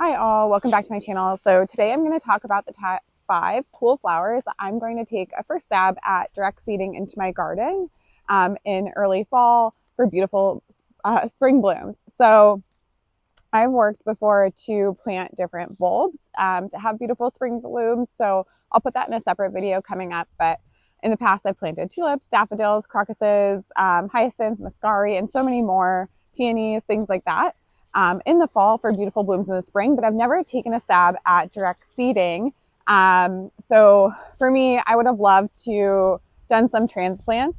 Hi all, welcome back to my channel. So today I'm going to talk about the top 5 cool flowers that I'm going to take a first stab at direct seeding into my garden in early fall for beautiful spring blooms. So I've worked before to plant different bulbs to have beautiful spring blooms. So I'll put that in a separate video coming up. But in the past, I've planted tulips, daffodils, crocuses, hyacinth, muscari, and so many more, peonies, things like that. In the fall for beautiful blooms in the spring, but I've never taken a stab at direct seeding. So for me, I would have loved to done some transplants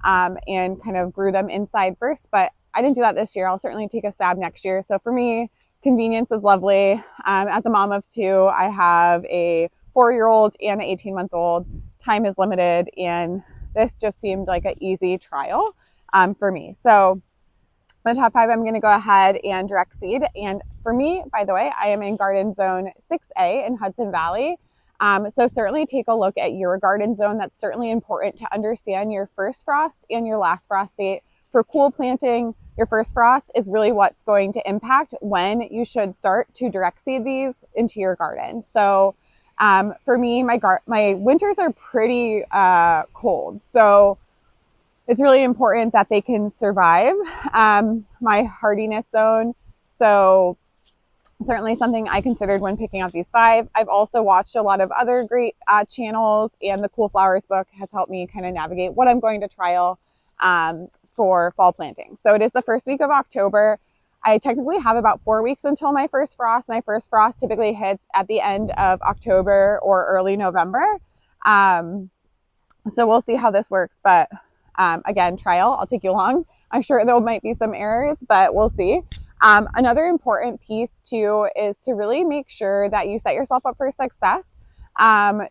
and kind of grew them inside first, but I didn't do that this year. I'll certainly take a stab next year. So for me, convenience is lovely. As a mom of 2, I have a 4-year-old and an 18-month-old. Time is limited, and this just seemed like an easy trial for me. So my top 5, I'm going to go ahead and direct seed. And for me, by the way, I am in garden zone 6A in Hudson Valley. So certainly take a look at your garden zone. That's certainly important to understand your first frost and your last frost date. For cool planting, your first frost is really what's going to impact when you should start to direct seed these into your garden. So for me, my winters are pretty cold. So it's really important that they can survive my hardiness zone. So certainly something I considered when picking out these 5. I've also watched a lot of other great channels, and the Cool Flowers book has helped me kind of navigate what I'm going to trial for fall planting. So it is the first week of October. I technically have about 4 weeks until my first frost. My first frost typically hits at the end of October or early November. So we'll see how this works, but again, trial, I'll take you along. I'm sure there might be some errors, but we'll see. Another important piece too is to really make sure that you set yourself up for success.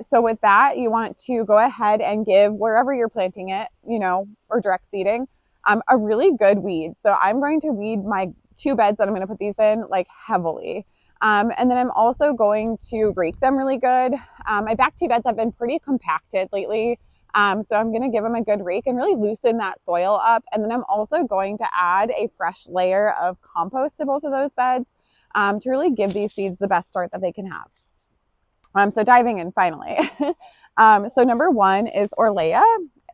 So with that, you want to go ahead and give wherever you're planting it, or direct seeding, a really good weed. So I'm going to weed my 2 beds that I'm going to put these in like heavily. And then I'm also going to rake them really good. My back 2 beds have been pretty compacted lately. So I'm going to give them a good rake and really loosen that soil up. And then I'm also going to add a fresh layer of compost to both of those beds to really give these seeds the best start that they can have. So diving in finally. So number 1 is Orlaya.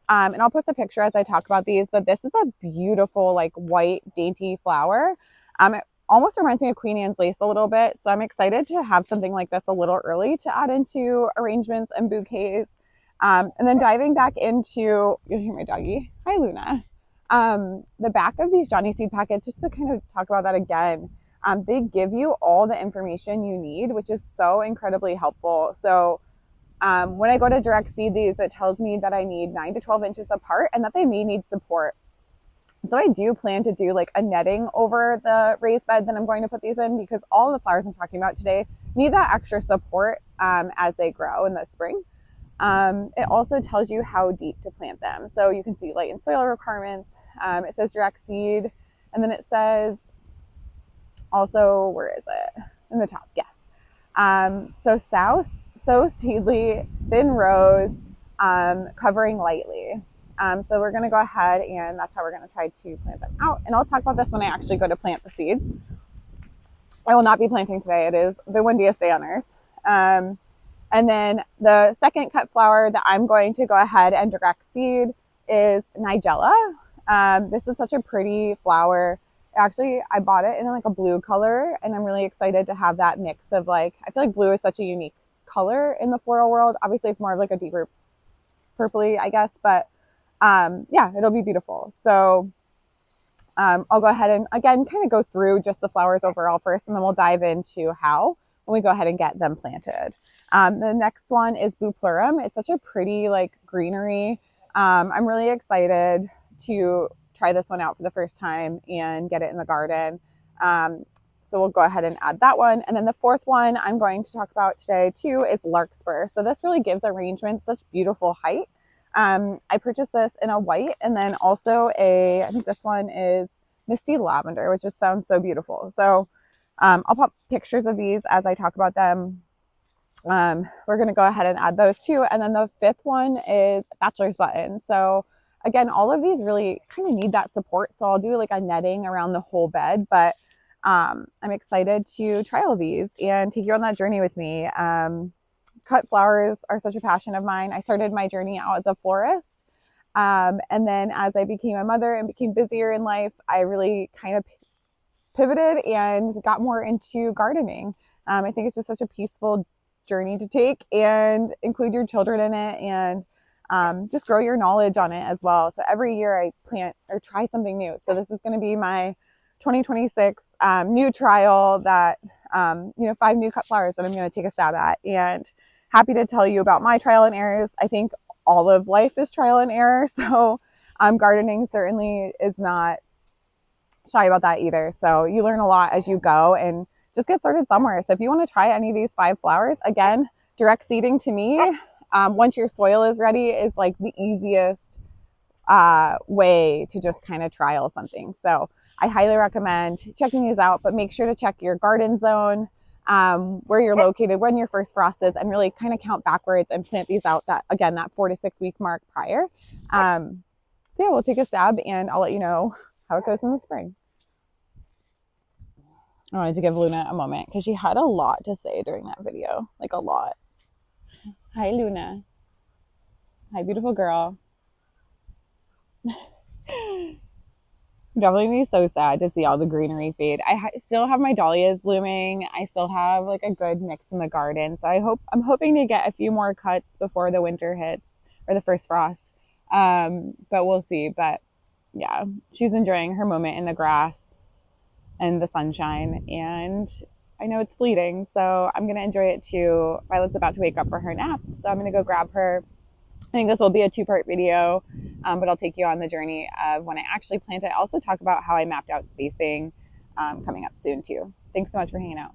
And I'll put the picture as I talk about these, but this is a beautiful, like white, dainty flower. It almost reminds me of Queen Anne's lace a little bit. So I'm excited to have something like this a little early to add into arrangements and bouquets. And then diving back into, you'll hear my doggy. Hi, Luna. The back of these Johnny seed packets, just to kind of talk about that again, they give you all the information you need, which is so incredibly helpful. So when I go to direct seed these, it tells me that I need 9 to 12 inches apart and that they may need support. So I do plan to do like a netting over the raised bed that I'm going to put these in, because all the flowers I'm talking about today need that extra support as they grow in the spring. It also tells you how deep to plant them. So you can see light and soil requirements. It says direct seed, and then it says also, where is it? In the top, yes. So seedly, thin rows, covering lightly. So we're going to go ahead, and that's how we're going to try to plant them out. And I'll talk about this when I actually go to plant the seeds. I will not be planting today. It is the windiest day on earth. And then the second cut flower that I'm going to go ahead and direct seed is Nigella. This is such a pretty flower. Actually, I bought it in like a blue color, and I'm really excited to have that mix of I feel like blue is such a unique color in the floral world. Obviously, it's more of like a deeper purpley, I guess, but yeah, it'll be beautiful. So I'll go ahead and again, kind of go through just the flowers overall first, and then we'll dive into how when we go ahead and get them planted. The next one is Bupleurum. It's such a pretty greenery. I'm really excited to try this one out for the first time and get it in the garden. So we'll go ahead and add that one. And then the 4th one I'm going to talk about today too is Larkspur. So this really gives arrangements such beautiful height. I purchased this in a white, and then also I think this one is Misty Lavender, which just sounds so beautiful. So I'll pop pictures of these as I talk about them. We're going to go ahead and add those too. And then the 5th one is Bachelor's button. So again, all of these really kind of need that support. So I'll do like a netting around the whole bed, but I'm excited to try all these and take you on that journey with me. Cut flowers are such a passion of mine. I started my journey out as a florist. And then as I became a mother and became busier in life, I really kind of pivoted and got more into gardening. I think it's just such a peaceful journey to take and include your children in it, and just grow your knowledge on it as well. So every year I plant or try something new. So this is going to be my 2026 new trial that, 5 new cut flowers that I'm going to take a stab at, and happy to tell you about my trial and errors. I think all of life is trial and error. So gardening certainly is not shy about that either. So you learn a lot as you go and just get started somewhere. So if you want to try any of these 5 flowers, again, direct seeding to me, once your soil is ready, is like the easiest way to just kind of trial something. So I highly recommend checking these out, but make sure to check your garden zone, where you're located, when your first frost is, and really kind of count backwards and plant these out that 4 to 6 week mark prior. So yeah, we'll take a stab and I'll let you know how it goes in the spring. I wanted to give Luna a moment because she had a lot to say during that video, like a lot. Hi, Luna. Hi, beautiful girl. Definitely be so sad to see all the greenery fade. I still have my dahlias blooming. I still have like a good mix in the garden. So I'm hoping to get a few more cuts before the winter hits or the first frost. But we'll see. But yeah, she's enjoying her moment in the grass and the sunshine, and I know it's fleeting, so I'm going to enjoy it too. Violet's about to wake up for her nap, so I'm going to go grab her. I think this will be a 2-part video, but I'll take you on the journey of when I actually plant it. I also talk about how I mapped out spacing coming up soon too. Thanks so much for hanging out.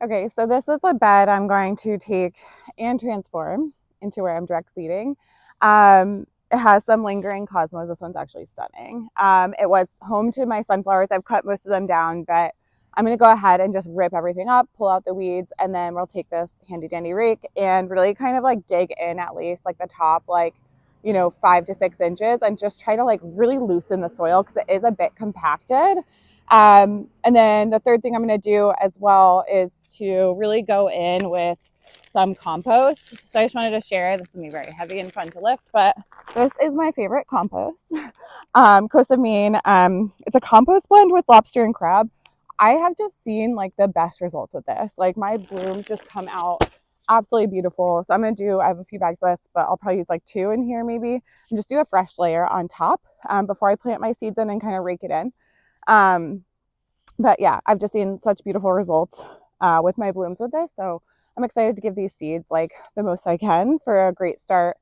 Okay, so this is a bed I'm going to take and transform into where I'm direct seeding. It has some lingering cosmos. This one's actually stunning. It was home to my sunflowers. I've cut most of them down, but I'm going to go ahead and just rip everything up, pull out the weeds, and then we'll take this handy dandy rake and really kind of like dig in at least like the top, 5 to 6 inches, and just try to like really loosen the soil because it is a bit compacted. And then the third thing I'm going to do as well is to really go in with some compost. So I just wanted to share, this is going to be very heavy and fun to lift, but this is my favorite compost. Coast of Maine. It's a compost blend with lobster and crab. I have just seen like the best results with this. Like my blooms just come out absolutely beautiful. So I have a few bags of this, but I'll probably use like 2 in here maybe, and just do a fresh layer on top before I plant my seeds in and kind of rake it in. But yeah, I've just seen such beautiful results with my blooms with this. So I'm excited to give these seeds like the most I can for a great start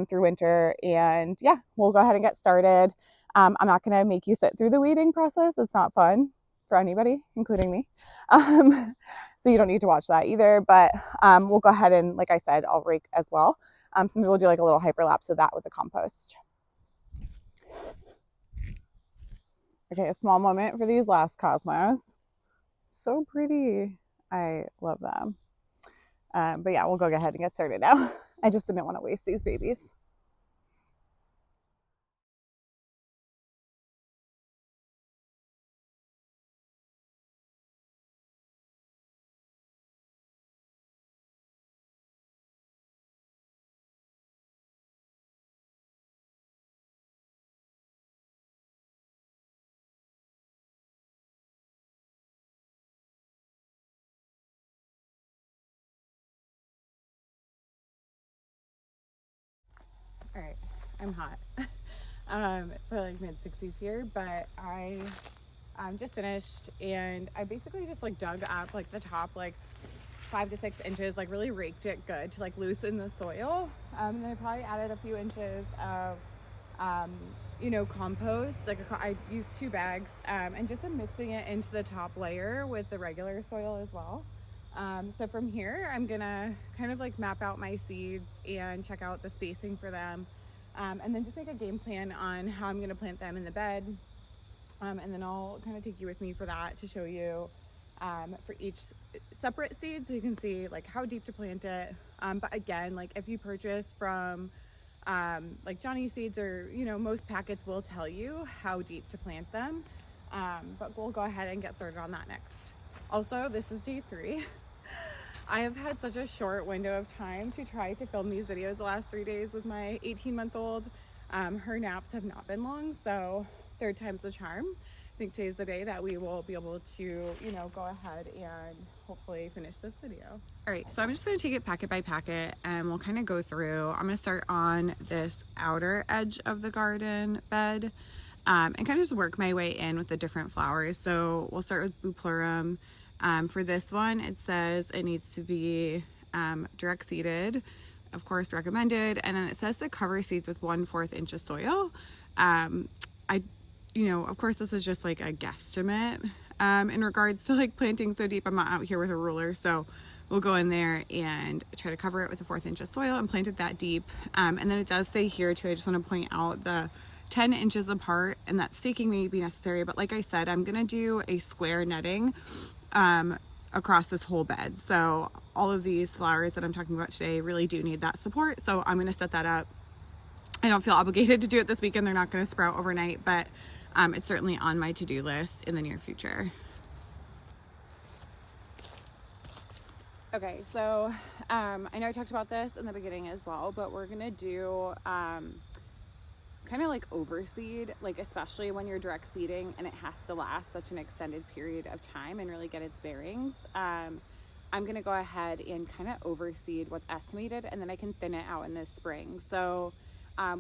through winter. And yeah, we'll go ahead and get started. I'm not going to make you sit through the weeding process. It's not fun for anybody, including me. So you don't need to watch that either, but we'll go ahead and, like I said, I'll rake as well. So maybe we'll do like a little hyperlapse of that with the compost. Okay, a small moment for these last cosmos. So pretty. I love them. But yeah, we'll go ahead and get started now. I just didn't want to waste these babies. All right, I'm hot. For like mid 60s here, but I'm just finished, and I basically just like dug up like the top like 5 to 6 inches, like really raked it good to like loosen the soil. And then I probably added a few inches of compost. Like I used 2 bags, and just am mixing it into the top layer with the regular soil as well. So from here, I'm gonna kind of like map out my seeds and check out the spacing for them, and then just make a game plan on how I'm gonna plant them in the bed. And then I'll kind of take you with me for that to show you for each separate seed, so you can see like how deep to plant it. But again, like if you purchase from Like Johnny seeds, or most packets will tell you how deep to plant them, but we'll go ahead and get started on that next. Also, this is day 3. I have had such a short window of time to try to film these videos the last 3 days with my 18-month-old. Her naps have not been long, so 3rd time's the charm. I think today's the day that we will be able to, go ahead and hopefully finish this video. All right, so I'm just gonna take it packet by packet and we'll kind of go through. I'm gonna start on this outer edge of the garden bed and kind of just work my way in with the different flowers. So we'll start with Bupleurum. For this one, it says it needs to be direct seeded, of course recommended, and then it says to cover seeds with 1/4 inch of soil. Of course this is just like a guesstimate in regards to like planting so deep. I'm not out here with a ruler, so we'll go in there and try to cover it with a 1/4 inch of soil and plant it that deep. And then it does say here too, I just want to point out the 10 inches apart, and that staking may be necessary, but like I said, I'm gonna do a square netting across this whole bed. So all of these flowers that I'm talking about today really do need that support, so I'm gonna set that up. I don't feel obligated to do it this weekend. They're not going to sprout overnight, but it's certainly on my to-do list in the near future. Okay, so I know I talked about this in the beginning as well, but we're going to do kind of like overseed, like especially when you're direct seeding and it has to last such an extended period of time and really get its bearings. I'm going to go ahead and kind of overseed what's estimated, and then I can thin it out in the spring. So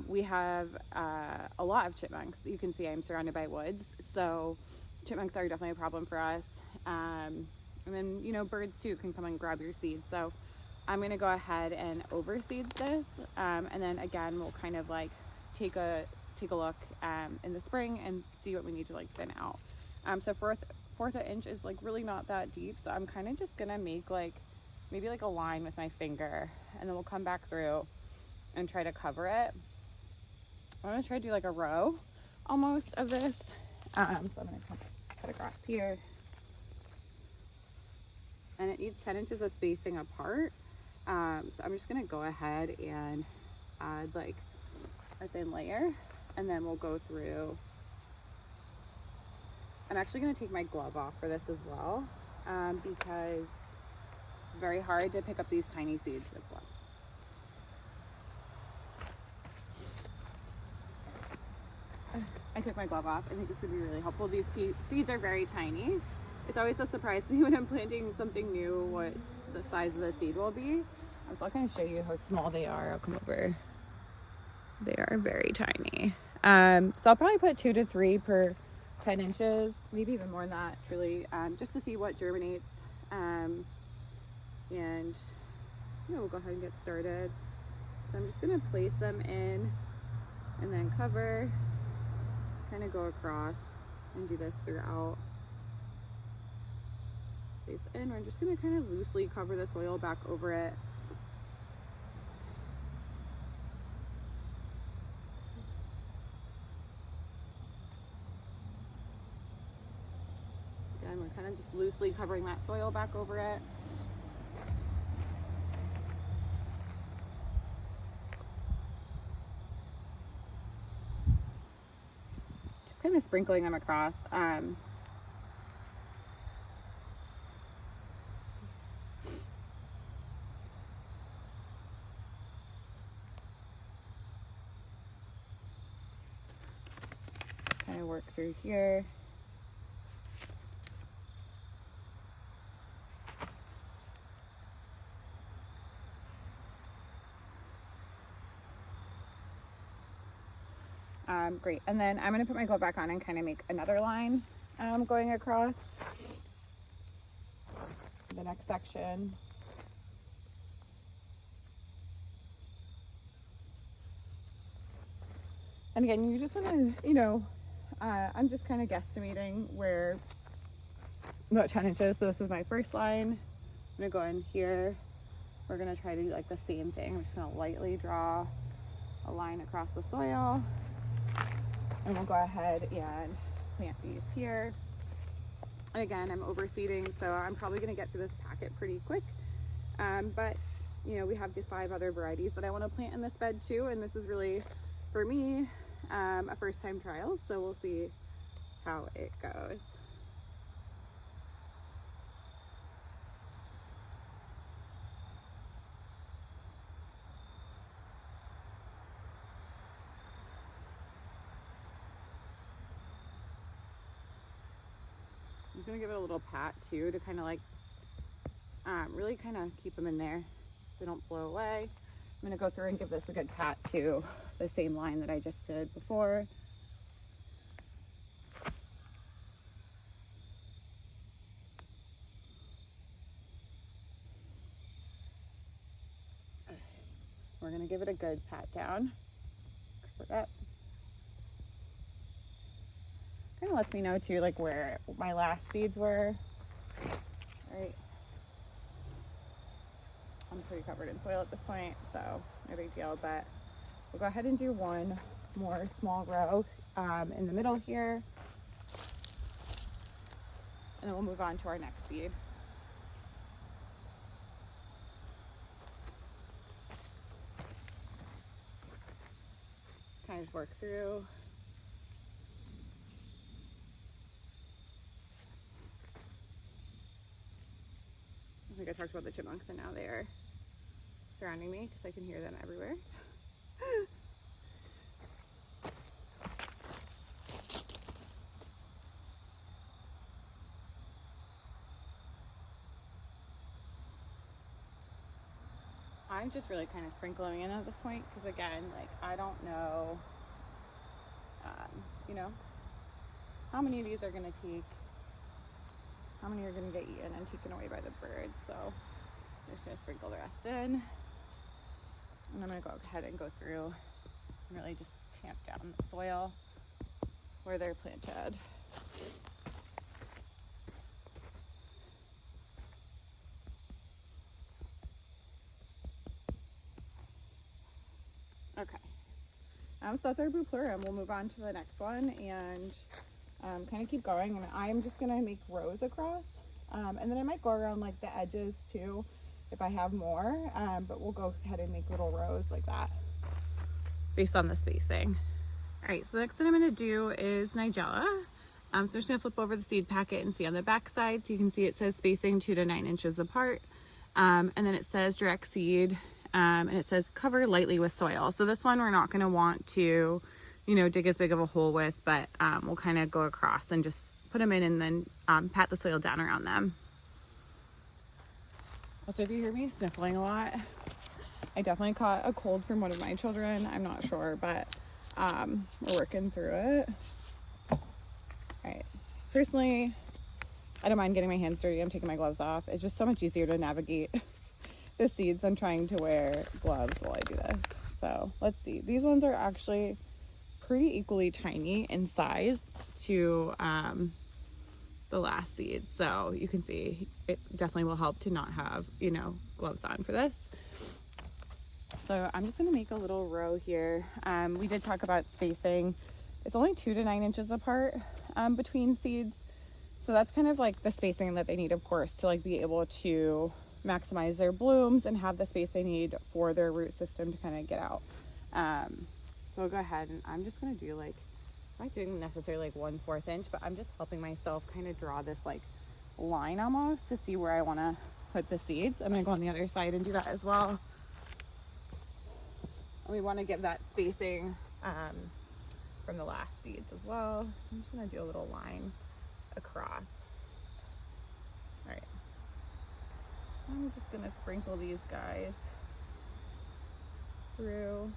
we have a lot of chipmunks. You can see I'm surrounded by woods, so chipmunks are definitely a problem for us. And then, birds too can come and grab your seeds. So I'm going to go ahead and overseed this. And then again, we'll kind of like take a look in the spring and see what we need to like thin out. So 1/4 inch is like really not that deep. So I'm kind of just going to make like maybe like a line with my finger, and then we'll come back through and try to cover it. I'm gonna try to do like a row almost of this. So I'm gonna cut across here, and it needs 10 inches of spacing apart. So I'm just gonna go ahead and add like a thin layer, and then we'll go through. I'm actually gonna take my glove off for this as well, because it's very hard to pick up these tiny seeds with gloves. I took my glove off. I think it's going to be really helpful. These seeds are very tiny. It's always a surprise to me when I'm planting something new what the size of the seed will be. So I'll kind of show you how small they are. I'll come over. They are very tiny. So I'll probably put 2 to 3 per 10 inches, maybe even more than that, truly, just to see what germinates. And we'll go ahead and get started. So I'm just going to place them in and then cover. Kind of go across and do this throughout. Place in. We're just going to kind of loosely cover the soil back over it. Again, we're kind of just loosely covering that soil back over it. Kind of sprinkling them across. Kind of work through here. Great, and then I'm going to put my glove back on and kind of make another line going across the next section. And again, you just want to, I'm just kind of guesstimating where, about 10 inches. So this is my first line. I'm going to go in here. We're going to try to do like the same thing. I'm just going to lightly draw a line across the soil. And we'll go ahead and plant these here. And again, I'm overseeding, so I'm probably going to get through this packet pretty quick. But you know, we have the 5 other varieties that I want to plant in this bed too, and this is really, for me, a first time trial, so we'll see how it goes. I'm just gonna give it a little pat too to kind of like really kind of keep them in there so they don't blow away. I'm gonna go through and give this a good pat to the same line that I just did before. We're gonna give it a good pat down. Cover it up. Kind of lets me know too, like where my last seeds were. All right. I'm pretty covered in soil at this point, so no big deal, but we'll go ahead and do one more small row in the middle here, and then we'll move on to our next seed. Kind of just work through. I think I talked about the chipmunks, and now they are surrounding me because I can hear them everywhere. I'm just really kind of sprinkling in at this point because, again, like I don't know, you know, how many of these are going to take, how many are going to get eaten and taken away by the birds. So I'm just going to sprinkle the rest in, and I'm going to go ahead and go through and really just tamp down the soil where they're planted. Okay, so that's our Bupleurum. We'll move on to the next one and kind of keep going. And I'm just gonna make rows across, and then I might go around like the edges too if I have more. But we'll go ahead and make little rows like that based on the spacing. All right, so the next thing I'm gonna do is Nigella. So I'm just gonna flip over the seed packet and see on the back side. So you can see it says spacing 2 to 9 inches apart, and then it says direct seed. And it says cover lightly with soil. So this one we're not going to want to, you know, dig as big of a hole with, but we'll kind of go across and just put them in and then pat the soil down around them. Also, if you hear me sniffling a lot, I definitely caught a cold from one of my children. I'm not sure, but we're working through it. All right. Personally, I don't mind getting my hands dirty. I'm taking my gloves off. It's just so much easier to navigate the seeds than trying to wear gloves while I do this. So let's see. These ones are actually pretty equally tiny in size to the last seed. So you can see it definitely will help to not have, you know, gloves on for this. So I'm just going to make a little row here. We did talk about spacing. It's only 2 to 9 inches apart between seeds. So that's kind of like the spacing that they need, of course, to like be able to maximize their blooms and have the space they need for their root system to kind of get out. So I'll go ahead and I'm just going to do like, I'm not doing necessarily like 1/4 inch, but I'm just helping myself kind of draw this like line almost to see where I want to put the seeds. I'm going to go on the other side and do that as well. And we want to give that spacing from the last seeds as well. So I'm just going to do a little line across. All right. I'm just going to sprinkle these guys through,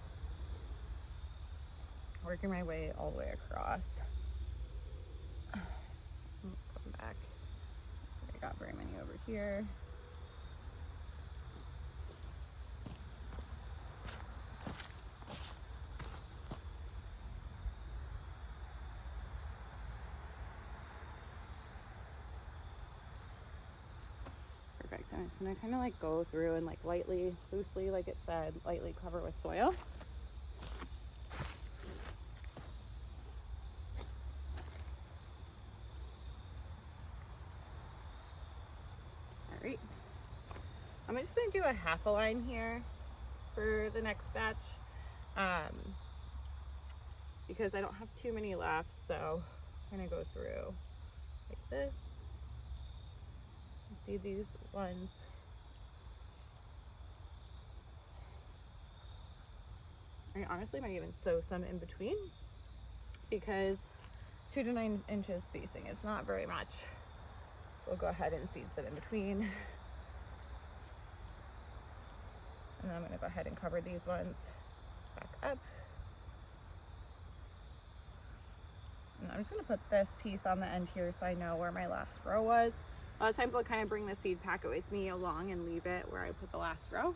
working my way all the way across. Come back. I got very many over here. Perfect. I'm just gonna kind of like go through and like lightly, loosely, like it said, lightly cover with soil. All right. I'm just going to do a half a line here for the next batch because I don't have too many left, so I'm going to go through like this. You see these ones. I honestly might even sow some in between because 2 to 9 inches spacing is not very much. So we'll go ahead and seed some in between. And then I'm going to go ahead and cover these ones back up. And I'm just going to put this piece on the end here so I know where my last row was. A lot of times I'll kind of bring the seed packet with me along and leave it where I put the last row.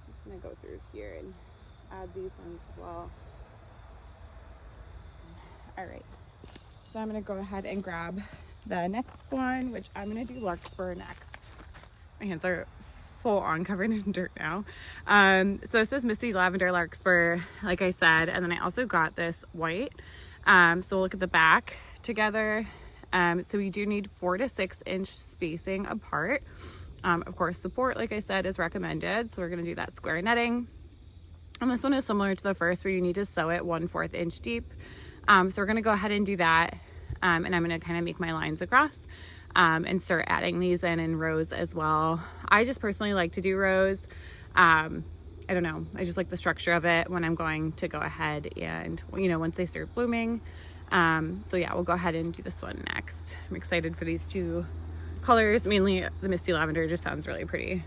I'm going to go through here and add these ones as well. All right, so I'm going to go ahead and grab the next one, which I'm going to do Larkspur next. My hands are full on covered in dirt now. So this is Misty Lavender Larkspur, like I said, and then I also got this white. So we'll look at the back together. So we do need 4 to 6 inch spacing apart. Of course, support, like I said, is recommended. So we're going to do that square netting. And this one is similar to the first where you need to sow it 1/4 inch deep. So we're going to go ahead and do that. And I'm going to kind of make my lines across and start adding these in rows as well. I just personally like to do rows. I don't know. I just like the structure of it when I'm going to go ahead and, you know, once they start blooming. So yeah, we'll go ahead and do this one next. I'm excited for these 2 colors. Mainly the Misty Lavender just sounds really pretty.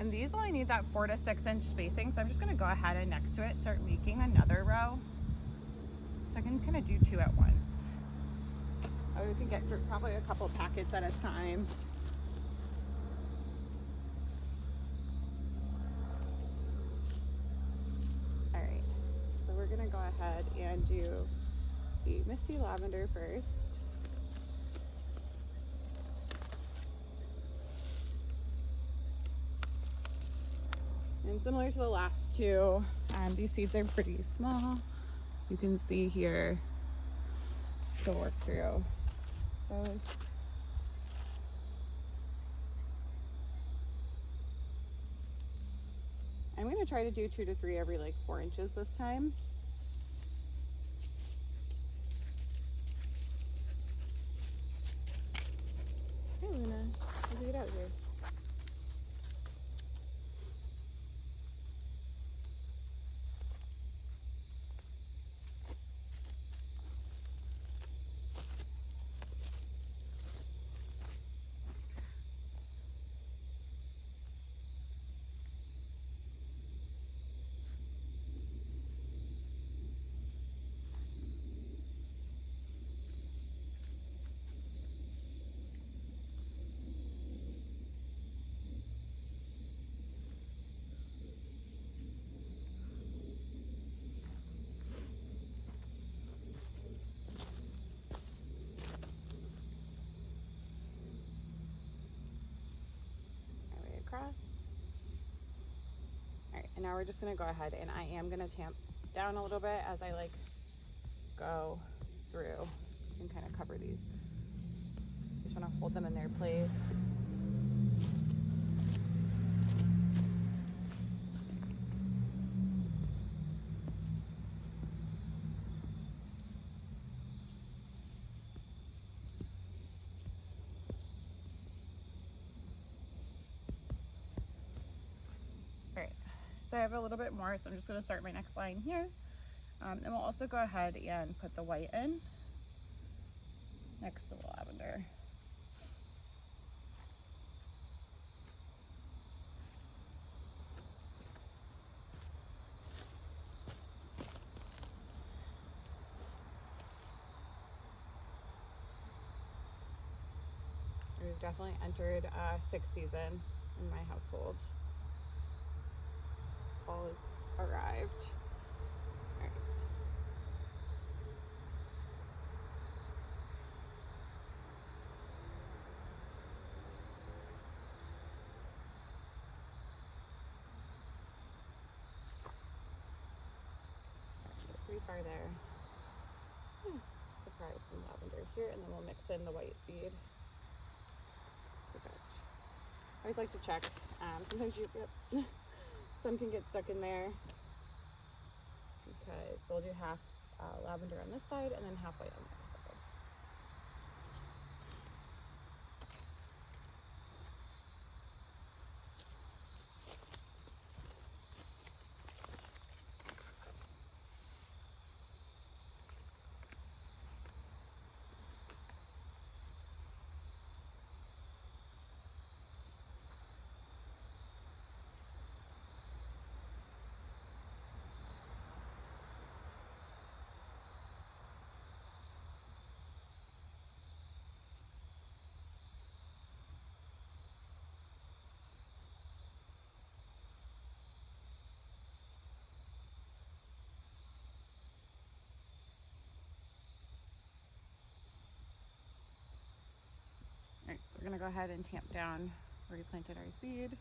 And these only need that 4 to 6 inch spacing. So I'm just going to go ahead and next to it, start making another row. So I can kind of do 2 at once. We can get through probably a couple packets at a time. All right, so we're going to go ahead and do the Misty Lavender first. And similar to the last 2, these seeds are pretty small. You can see here to work through those. I'm going to try to do 2 to 3 every like 4 inches this time. Hey Luna, how'd you get out here? Across. All right, and now we're just going to go ahead and I am going to tamp down a little bit as I like go through and kind of cover these. Just want to hold them in their place. So I have a little bit more, so I'm just going to start my next line here. And we'll also go ahead and put the white in next to the lavender. We've definitely entered 6th season in my household. fall has arrived. All right. Pretty far there. Surprise some lavender here, and then we'll mix in the white seed. Perfect. I always like to check. Sometimes some can get stuck in there, because we'll do half lavender on this side and then half white on the other side. All right, so we're gonna go ahead and tamp down where we planted our seed.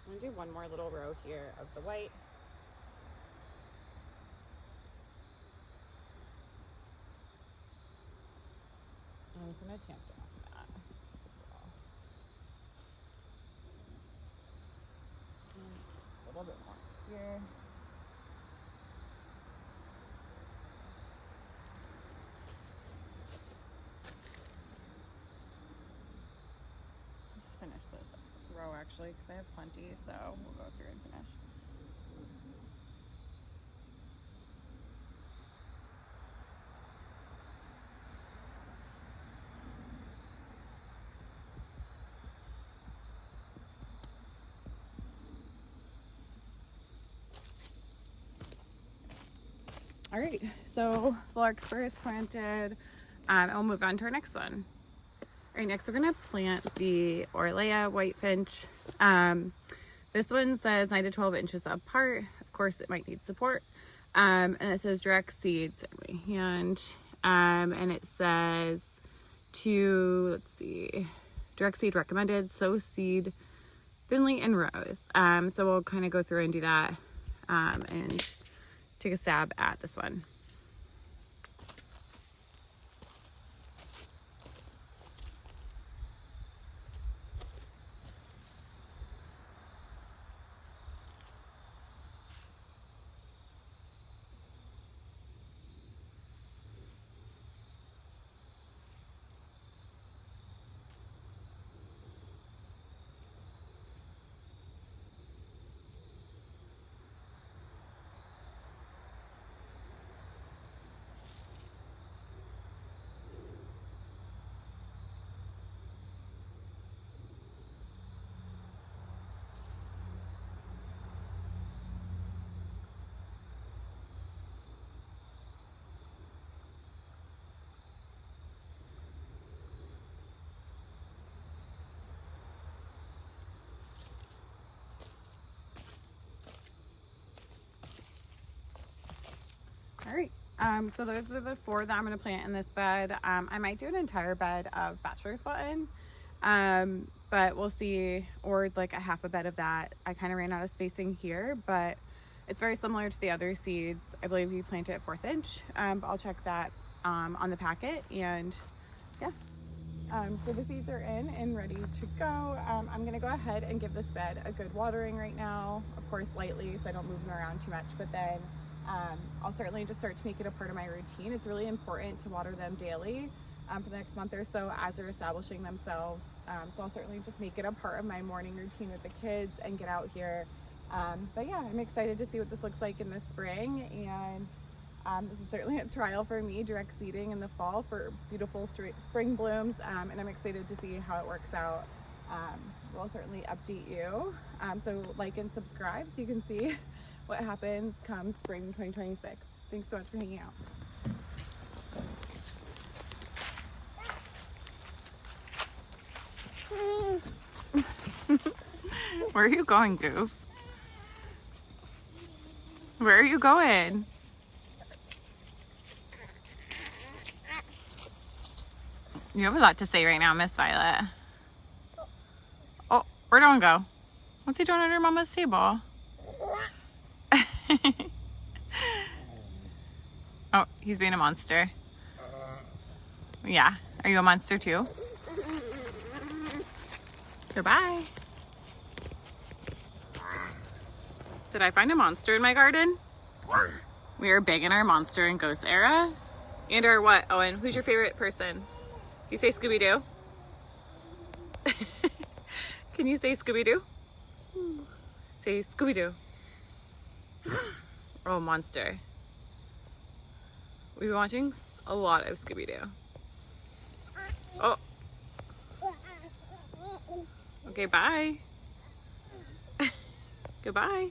I'm gonna do one more little row here of the white. And I'm just gonna tamp down that as well. And a little bit more here. Let's finish this row actually, because I have plenty, so we'll go through and finish. All right, so the larkspur is planted, and we'll move on to our next one. All right, next we're gonna plant the Orlaya whitefinch. This one says 9 to 12 inches apart. Of course, it might need support. And it says direct seeds in my hand. And it says direct seed recommended, sow seed thinly in rows. So we'll kind of go through and do that and take a stab at this one. All right, so those are the 4 that I'm going to plant in this bed. I might do an entire bed of Bachelor's button, but we'll see, or like a half a bed of that. I kind of ran out of spacing here, but it's very similar to the other seeds. I believe you plant it at 4th inch, but I'll check that on the packet. And yeah, so the seeds are in and ready to go. I'm going to go ahead and give this bed a good watering right now, of course lightly, so I don't move them around too much, but then I'll certainly just start to make it a part of my routine. It's really important to water them daily for the next month or so as they're establishing themselves. So I'll certainly just make it a part of my morning routine with the kids and get out here. But yeah, I'm excited to see what this looks like in the spring, and This is certainly a trial for me, direct seeding in the fall for beautiful spring blooms, and I'm excited to see how it works out. We'll certainly update you. So like and subscribe so you can see what happens come spring 2026. Thanks so much for hanging out. Where are you going, Goof? Where are you going? You have a lot to say right now, Miss Violet. Oh, where'd Owen go? What's he doing under Mama's table? Oh, he's being a monster. Yeah. Are you a monster too? Goodbye. Did I find a monster in my garden? We are big in our monster and ghost era. And our what, Owen? Who's your favorite person? You say Scooby-Doo? Can you say Scooby-Doo? Say Scooby-Doo. Oh, monster. We've been watching a lot of Scooby-Doo. Oh. Okay, bye. Goodbye.